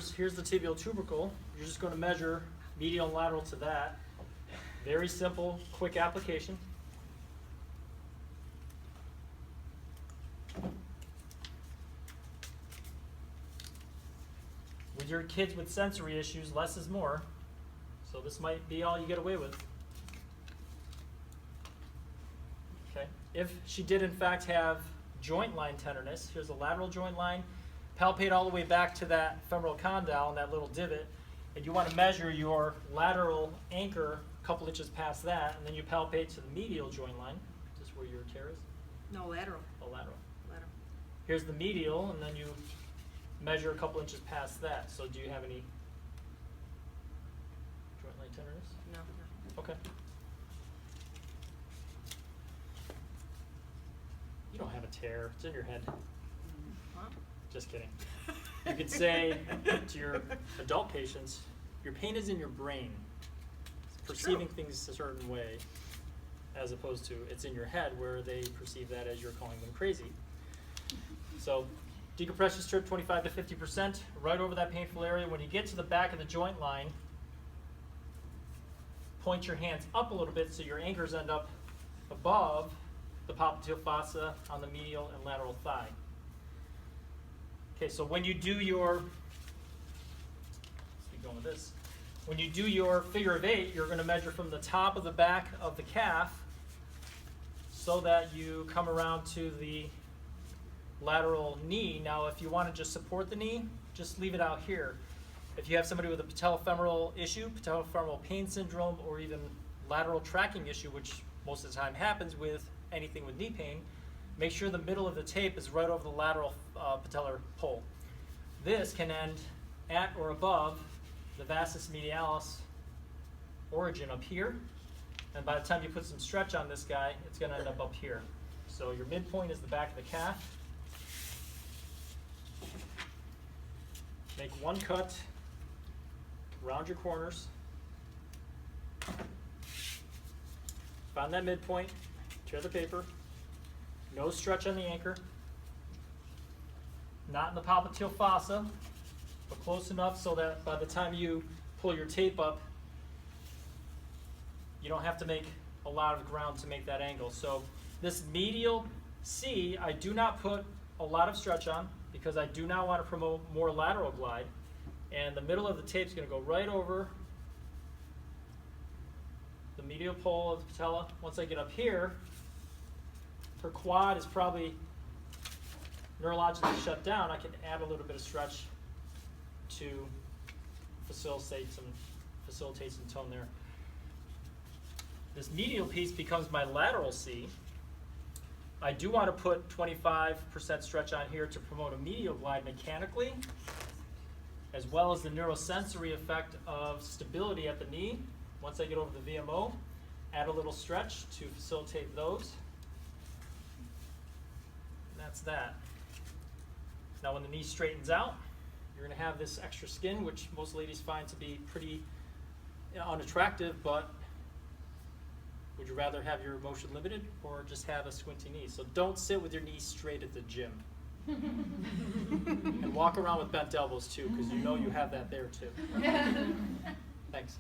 fingers, here's the tibial tubercle. You're just going to measure medial and lateral to that. Very simple, quick application. With your kids with sensory issues, less is more. So this might be all you get away with. Okay. If she did in fact have joint line tenderness, here's the lateral joint line. Palpate all the way back to that femoral condyle and that little divot. And you want to measure your lateral anchor a couple inches past that, and then you palpate to the medial joint line, just where your tear is. No, lateral. Oh, lateral. Lateral. Here's the medial, and then you measure a couple inches past that. So do you have any joint line tenderness? No. Okay. You don't have a tear. It's in your head. Huh? Just kidding. You could say to your adult patients, your pain is in your brain. It's perceiving things a certain way, as opposed to it's in your head where they perceive that as you're calling them crazy. So decompression strip 25 to 50%, right over that painful area. When you get to the back of the joint line, point your hands up a little bit so your anchors end up above the popliteal fossa on the medial and lateral thigh. Okay, so when you do your, let's keep going with this. When you do your figure of 8, you're going to measure from the top of the back of the calf so that you come around to the lateral knee. Now, if you want to just support the knee, just leave it out here. If you have somebody with a patellofemoral issue, patellofemoral pain syndrome, or even lateral tracking issue, which most of the time happens with anything with knee pain, make sure the middle of the tape is right over the lateral patellar pole. This can end at or above the vastus medialis origin up here, and by the time you put some stretch on this guy, it's going to end up here. So your midpoint is the back of the calf. Make one cut around your corners. Find that midpoint, tear the paper. No stretch on the anchor. Not in the popliteal fossa, but close enough so that by the time you pull your tape up, you don't have to make a lot of ground to make that angle. So this medial C, I do not put a lot of stretch on because I do not want to promote more lateral glide. And the middle of the tape is going to go right over the medial pole of the patella. Once I get up here, her quad is probably neurologically shut down. I can add a little bit of stretch to facilitate some tone there. This medial piece becomes my lateral C. I do want to put 25% stretch on here to promote a medial glide mechanically, as well as the neurosensory effect of stability at the knee. Once I get over the VMO, add a little stretch to facilitate those. That's that. Now when the knee straightens out, you're going to have this extra skin, which most ladies find to be pretty unattractive, but would you rather have your motion limited or just have a squinty knee? So don't sit with your knees straight at the gym. And walk around with bent elbows too, because you know you have that there too. Thanks.